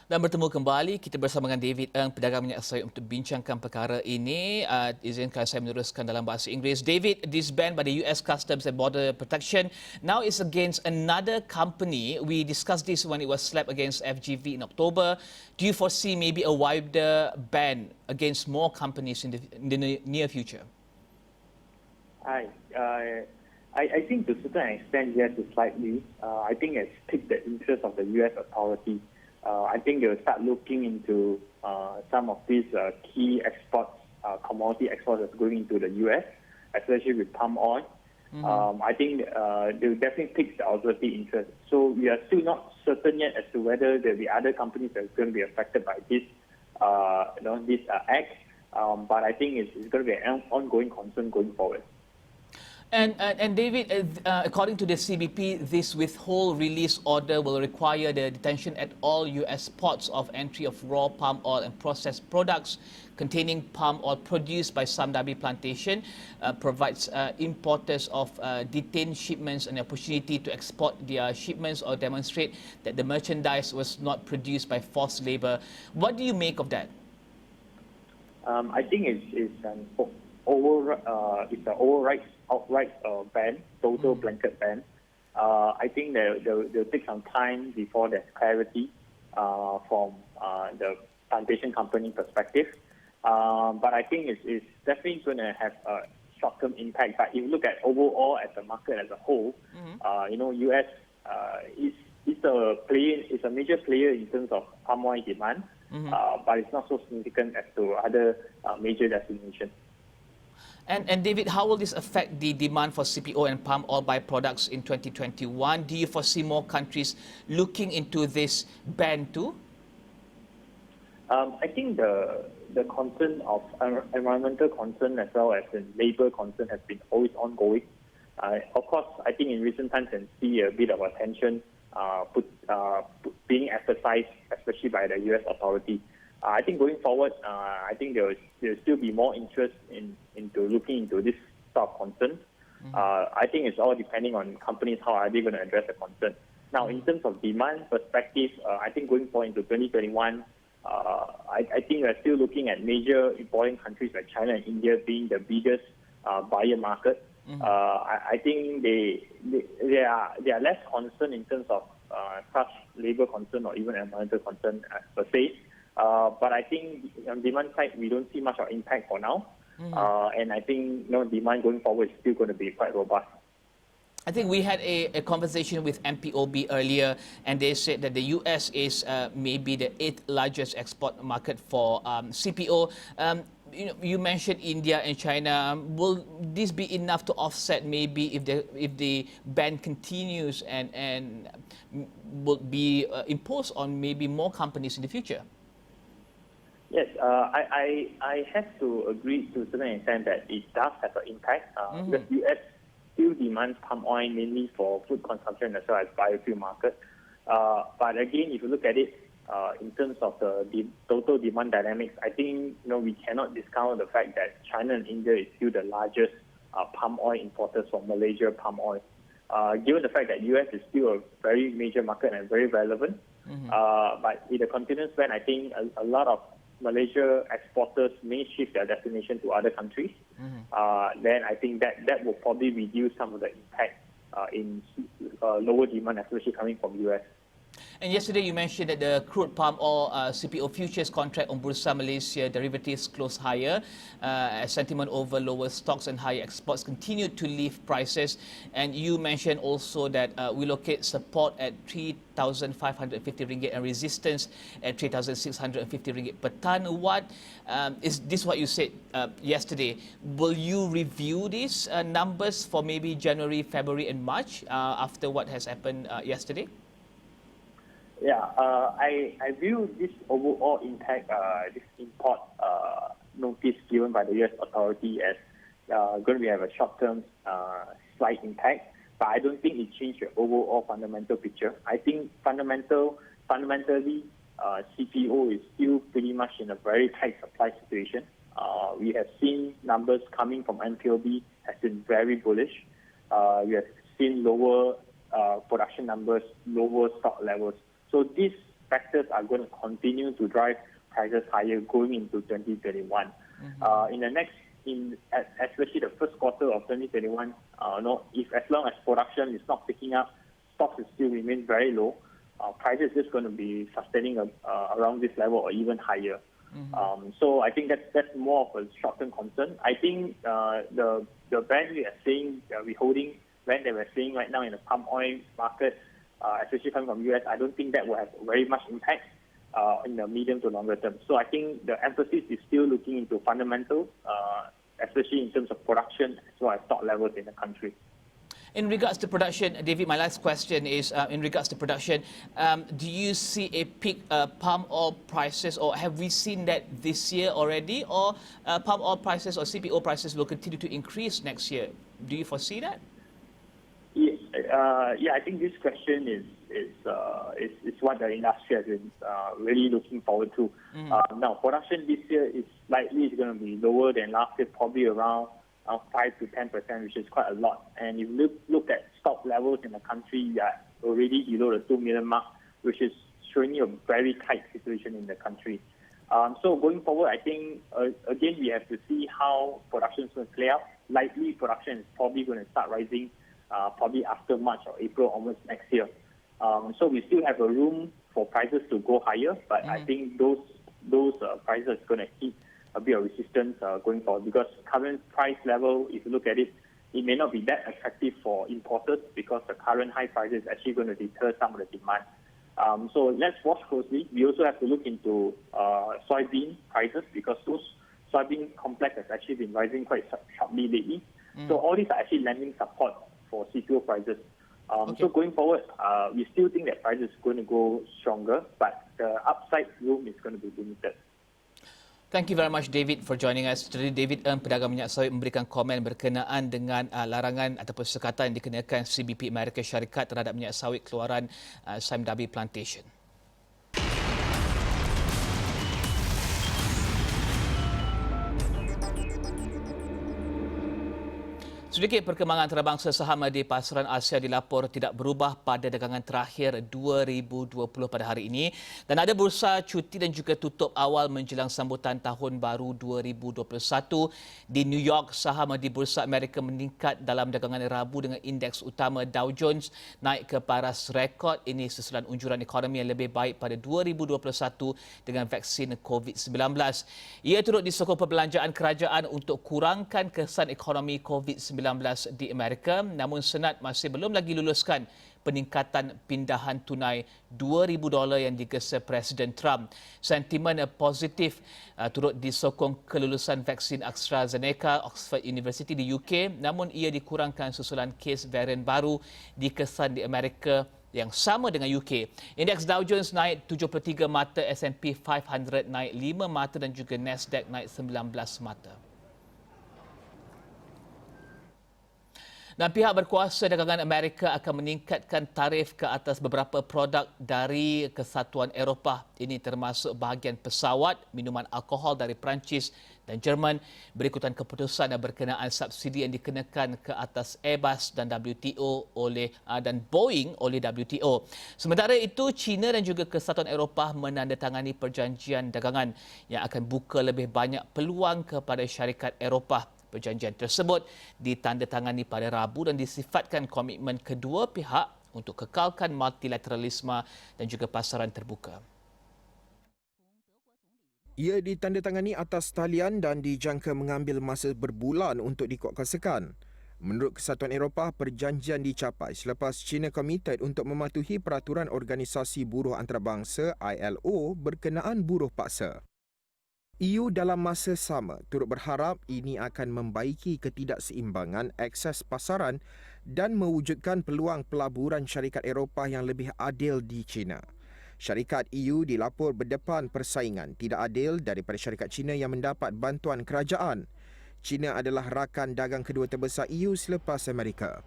Dan bertemu kembali, kita bersama dengan David Ng, pedagang minyak sawit untuk bincangkan perkara ini. Izinkan saya meneruskan dalam bahasa Inggeris. David, this ban by the US Customs and Border Protection now is against another company. We discussed this when it was slapped against FGV in October. Do you foresee maybe a wider ban against more companies in the near future? I think to a certain extent, yes, slightly. I think it's piqued the interest of the US authority. I think they'll start looking into some of these key exports, commodity exports that's going into the US, especially with palm oil. I think they'll definitely pique the authority interest. So we are still not certain yet as to whether there'll be other companies that are going to be affected by this, this act. But I think it's going to be an ongoing concern going forward. And David, according to the CBP, this withhold release order will require the detention at all US ports of entry of raw palm oil and processed products containing palm oil produced by some Darby Plantation, provides importers of detained shipments an opportunity to export their shipments or demonstrate that the merchandise was not produced by forced labor. What do you make of that? I think it's an outright ban, total blanket ban. I think they'll take some time before there's clarity from the plantation company perspective. But I think it's definitely going to have a short-term impact. But if you look at overall as a market as a whole, US is a major player in terms of palm oil demand, but it's not so significant as to other major destinations. And David, how will this affect the demand for CPO and palm oil byproducts in 2021? Do you foresee more countries looking into this ban too? I think the concern of environmental concern as well as the labor concern has been always ongoing. Of course, I think in recent times you can see a bit of attention being emphasized, especially by the US authority. I think going forward, I think there'll still be more interest into looking into this sort of concern. I think it's all depending on companies, how are they going to address the concern. Now, in terms of demand perspective, I think going forward into 2021, I think we're still looking at major importing countries like China and India being the biggest buyer market. I think they are less concerned in terms of such labor concern or even environmental concern per se. But I think on demand side, we don't see much of impact for now. And I think demand going forward is still going to be quite robust. I think we had a conversation with MPOB earlier, and they said that the US is maybe the 8th largest export market for CPO. You mentioned India and China. Will this be enough to offset maybe if the ban continues and will be imposed on maybe more companies in the future? Yes, I have to agree to a certain extent that it does have an impact. The US still demands palm oil mainly for food consumption as well as biofuel market. But again, if you look at it in terms of the total demand dynamics, I think we cannot discount the fact that China and India is still the largest palm oil importers from Malaysia palm oil. Given the fact that US is still a very major market and very relevant, but with the continuous ban, I think a lot of Malaysia exporters may shift their destination to other countries. Then I think that will probably reduce some of the impact in lower demand, especially coming from US. And yesterday you mentioned that the crude palm oil CPO futures contract on Bursa Malaysia derivatives closed higher as sentiment over lower stocks and higher exports continued to lift prices. And you mentioned also that we locate support at 3,550 ringgit and resistance at 3,650 ringgit per ton. What is this? What you said yesterday? Will you review these numbers for maybe January, February, and March after what has happened yesterday? Yeah, I view this overall impact, this import notice given by the US authority as going to have a short-term slight impact, but I don't think it changed the overall fundamental picture. I think fundamentally, CPO is still pretty much in a very tight supply situation. We have seen numbers coming from MPOB has been very bullish. We have seen lower production numbers, lower stock levels. So this factors are going to continue to drive prices higher going into 2021. Especially the first quarter of 2021, if as long as production is not picking up, stocks still remain very low, prices is going to be sustaining around this level or even higher. So I think that's more of a short-term concern. I think the band we are seeing, we're holding band that we're seeing right now in the palm oil market, especially coming from US, I don't think that will have very much impact in the medium to longer term. So I think the emphasis is still looking into fundamentals, especially in terms of production as well as stock levels in the country. In regards to production, David, my last question is in regards to production, do you see a peak palm oil prices, or have we seen that this year already, or palm oil prices or CPO prices will continue to increase next year? Do you foresee that? Yeah, I think this question is what the industry has been really looking forward to. Now, production this year is likely going to be lower than last year, probably around 5 to 10%, which is quite a lot. And if you look at stock levels in the country, we are already below the 2 million mark, which is showing you a very tight situation in the country. So going forward, I think, again, we have to see how production is going to play out. Likely, production is probably going to start rising probably after March or April onwards next year. So we still have a room for prices to go higher, but I think those prices are going to hit a bit of resistance going forward, because current price level, if you look at it, it may not be that attractive for importers, because the current high prices is actually going to deter some of the demand. So let's watch closely. We also have to look into soybean prices, because those soybean complex has actually been rising quite sharply lately. So all these are actually lending support for CPO prices. So going forward, we still think that price is going to go stronger, but the upside room is going to be limited. Thank you very much, David, for joining us. Tadi David pedagang minyak sawit, memberikan komen berkenaan dengan larangan ataupun sekatan yang dikenakan CBP Amerika Syarikat terhadap minyak sawit keluaran Sime Darby Plantation. Sedikit perkembangan antarabangsa saham di pasaran Asia dilapor tidak berubah pada dagangan terakhir 2020 pada hari ini, dan ada bursa cuti dan juga tutup awal menjelang sambutan tahun baru 2021. Di New York, saham di Bursa Amerika meningkat dalam dagangan Rabu dengan indeks utama Dow Jones naik ke paras rekod. Ini susulan unjuran ekonomi yang lebih baik pada 2021 dengan vaksin COVID-19. Ia turut disokong perbelanjaan kerajaan untuk kurangkan kesan ekonomi COVID-19 di Amerika, namun Senat masih belum lagi luluskan peningkatan pindahan tunai $2,000 yang digesa Presiden Trump. Sentimen positif turut disokong kelulusan vaksin AstraZeneca Oxford University di UK, namun ia dikurangkan susulan kes varian baru dikesan di Amerika yang sama dengan UK. Indeks Dow Jones naik 73 mata, S&P 500 naik 5 mata dan juga Nasdaq naik 19 mata. Dan pihak berkuasa dagangan Amerika akan meningkatkan tarif ke atas beberapa produk dari Kesatuan Eropah. Ini termasuk bahagian pesawat, minuman alkohol dari Perancis dan Jerman, berikutan keputusan berkenaan subsidi yang dikenakan ke atas Airbus dan WTO dan Boeing oleh WTO. Sementara itu, China dan juga Kesatuan Eropah menandatangani perjanjian dagangan yang akan buka lebih banyak peluang kepada syarikat Eropah. Perjanjian tersebut ditandatangani pada Rabu dan disifatkan komitmen kedua pihak untuk kekalkan multilateralisme dan juga pasaran terbuka. Ia ditandatangani atas talian dan dijangka mengambil masa berbulan untuk dikuatkuasakan. Menurut Kesatuan Eropah, perjanjian dicapai selepas China komited untuk mematuhi peraturan Organisasi Buruh Antarabangsa ILO berkenaan buruh paksa. EU dalam masa sama turut berharap ini akan membaiki ketidakseimbangan akses pasaran dan mewujudkan peluang pelaburan syarikat Eropah yang lebih adil di China. Syarikat EU dilapor berdepan persaingan tidak adil daripada syarikat China yang mendapat bantuan kerajaan. China adalah rakan dagang kedua terbesar EU selepas Amerika.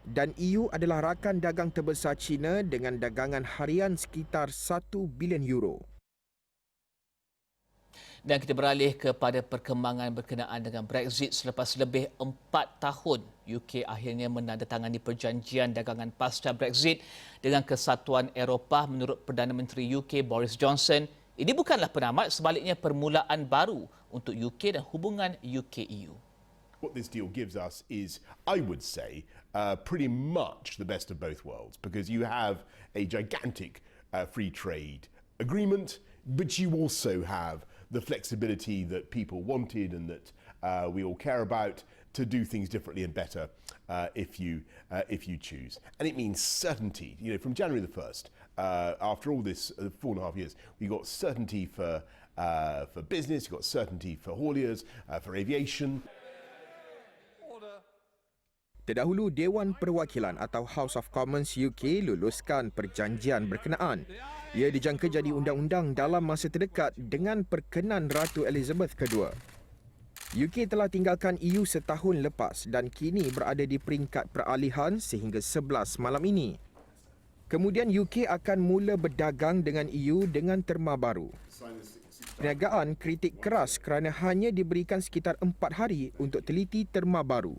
Dan EU adalah rakan dagang terbesar China dengan dagangan harian sekitar 1 bilion euro. Dan kita beralih kepada perkembangan berkenaan dengan Brexit. Selepas lebih 4 tahun, UK akhirnya menandatangani perjanjian dagangan pasca Brexit dengan Kesatuan Eropah. Menurut Perdana Menteri UK Boris Johnson, ini bukanlah penamat, sebaliknya permulaan baru untuk UK dan hubungan UK-EU. What this deal gives us is, I would say, pretty much the best of both worlds, because you have a gigantic free trade agreement, but you also have the flexibility that people wanted and that we all care about to do things differently and better if you choose. And it means certainty. You know, from January the 1st, after all this 4.5 years, we got certainty for business, you got certainty for hauliers, for aviation. Terdahulu, Dewan Perwakilan atau House of Commons UK luluskan perjanjian berkenaan. Ia dijangka jadi undang-undang dalam masa terdekat dengan perkenan Ratu Elizabeth II. UK telah tinggalkan EU setahun lepas dan kini berada di peringkat peralihan sehingga 11 malam ini. Kemudian UK akan mula berdagang dengan EU dengan terma baru. Perniagaan kritik keras kerana hanya diberikan sekitar 4 hari untuk teliti terma baru.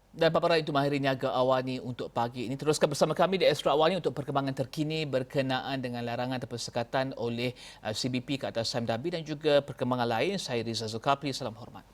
Dan paparan itu mengakhiri Niaga AWANI untuk pagi ini. Teruskan bersama kami di Astro AWANI untuk perkembangan terkini berkenaan dengan larangan ataupun sekatan oleh CBP ke atas Sime Darby dan juga perkembangan lain. Saya Riza Zulkapli, salam hormat.